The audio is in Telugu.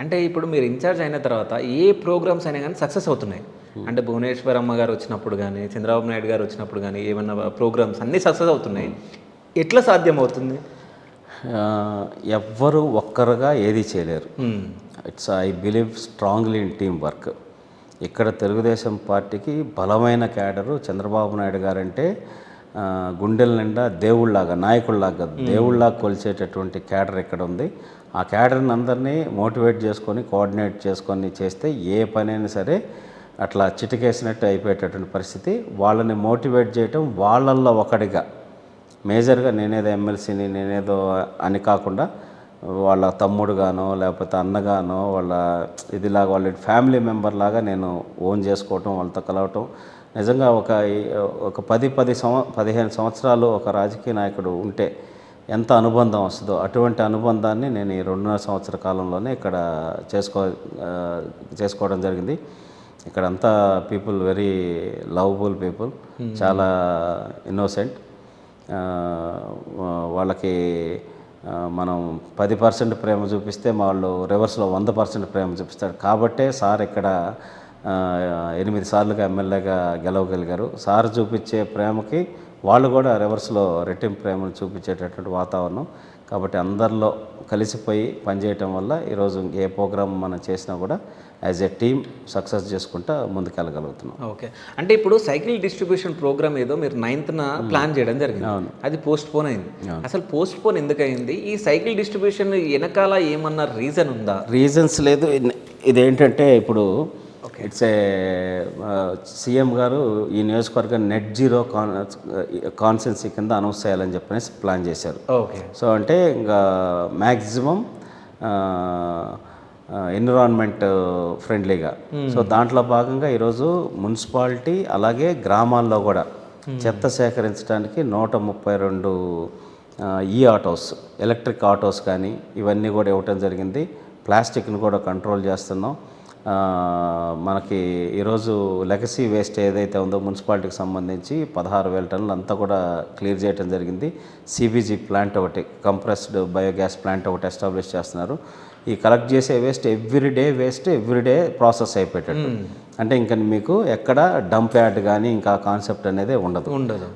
అంటే ఇప్పుడు మీరు ఇన్ఛార్జ్ అయిన తర్వాత ఏ ప్రోగ్రామ్స్ అయినా కానీ సక్సెస్ అవుతున్నాయి. అంటే భువనేశ్వరమ్మ గారు వచ్చినప్పుడు కానీ, చంద్రబాబు నాయుడు గారు వచ్చినప్పుడు కానీ ఏమన్నా ప్రోగ్రామ్స్ అన్నీ సక్సెస్ అవుతున్నాయి. ఎట్లా సాధ్యం అవుతుంది? ఎవ్వరు ఒక్కరుగా ఏది చేయలేరు. I believe strongly in team work. ఇక్కడ తెలుగుదేశం పార్టీకి బలమైన క్యాడరు చంద్రబాబు నాయుడు గారంటే గుండెల నిండా దేవుళ్ళలాగా, నాయకుల్లాగా దేవుళ్ళలాగా కొలిచేటటువంటి క్యాడర్ ఇక్కడ ఉంది. ఆ క్యాడర్ని అందరినీ మోటివేట్ చేసుకొని, కోఆర్డినేట్ చేసుకొని చేస్తే ఏ పనైనా సరే అట్లా చిటికేసినట్టు అయిపోయేటటువంటి పరిస్థితి. వాళ్ళని మోటివేట్ చేయటం, వాళ్ళల్లో ఒకటిగా మేజర్గా నేనేదో ఎమ్మెల్సీని నేనేదో అని కాకుండా వాళ్ళ తమ్ముడుగానో లేకపోతే అన్నగానో వాళ్ళ ఇదిలాగా వాళ్ళ ఫ్యామిలీ మెంబర్ లాగా నేను ఓన్ చేసుకోవటం, వాళ్ళతో కలవటం. నిజంగా ఒక 15 సంవత్సరాలు ఒక రాజకీయ నాయకుడు ఉంటే ఎంత అనుబంధం వస్తుందో అటువంటి అనుబంధాన్ని నేను ఈ 2.5 సంవత్సర కాలంలోనే ఇక్కడ చేసుకోవడం జరిగింది. ఇక్కడంతా పీపుల్ వెరీ లవబుల్ పీపుల్, చాలా ఇన్నోసెంట్. వాళ్ళకి మనం 10% ప్రేమ చూపిస్తే వాళ్ళు రివర్స్లో 100% ప్రేమ చూపిస్తాడు. కాబట్టే సార్ ఇక్కడ 8 సార్లుగా ఎమ్మెల్యేగా గెలవగలిగారు. సార్ చూపించే ప్రేమకి వాళ్ళు కూడా రివర్స్లో రెట్టింపు ప్రేమను చూపించేటటువంటి వాతావరణం. కాబట్టి అందరిలో కలిసిపోయి పనిచేయటం వల్ల ఈరోజు ఏ ప్రోగ్రామ్ మనం చేసినా కూడా యాజ్ ఎ టీమ్ సక్సెస్ చేసుకుంటా ముందుకెళ్ళగలుగుతున్నాం. ఓకే. అంటే ఇప్పుడు సైకిల్ డిస్ట్రిబ్యూషన్ ప్రోగ్రామ్ ఏదో మీరు 9th ప్లాన్ చేయడం జరిగింది. అవును. అది పోస్ట్ పోన్ అయింది. అసలు పోస్ట్ పోన్ ఎందుకు అయింది? ఈ సైకిల్ డిస్ట్రిబ్యూషన్ వెనకాల ఏమన్నా రీజన్ ఉందా? రీజన్స్ లేదు. ఇదేంటంటే ఇప్పుడు ఇట్స్ ఏ సీఎం గారు ఈ నియోజకవర్గం నెట్ జీరో కాన్సెన్సీ కింద అనౌన్స్ చేయాలని చెప్పనేసి ప్లాన్ చేశారు. ఓకే. సో అంటే ఇంకా మ్యాక్సిమం ఎన్విరాన్మెంట్ ఫ్రెండ్లీగా. సో దాంట్లో భాగంగా ఈరోజు మున్సిపాలిటీ అలాగే గ్రామాల్లో కూడా చెత్త సేకరించడానికి 132 ఆటోస్, ఎలక్ట్రిక్ ఆటోస్ కానీ ఇవన్నీ కూడా ఇవ్వటం జరిగింది. ప్లాస్టిక్ని కూడా కంట్రోల్ చేస్తున్నాం. మనకి ఈరోజు లెగసీ వేస్ట్ ఏదైతే ఉందో మున్సిపాలిటీకి సంబంధించి 16,000 టన్నులు అంతా కూడా క్లియర్ చేయడం జరిగింది. సిబిజీ ప్లాంట్ ఒకటి, కంప్రెస్డ్ బయోగ్యాస్ ప్లాంట్ ఒకటి ఎస్టాబ్లిష్ చేస్తున్నారు. ఈ కలెక్ట్ చేసే వేస్ట్ ఎవ్రీడే ప్రాసెస్ అయిపోయేటట్టు. అంటే ఇంకా మీకు ఎక్కడ డంప్ యార్డ్ కానీ ఇంకా కాన్సెప్ట్ అనేది ఉండదు.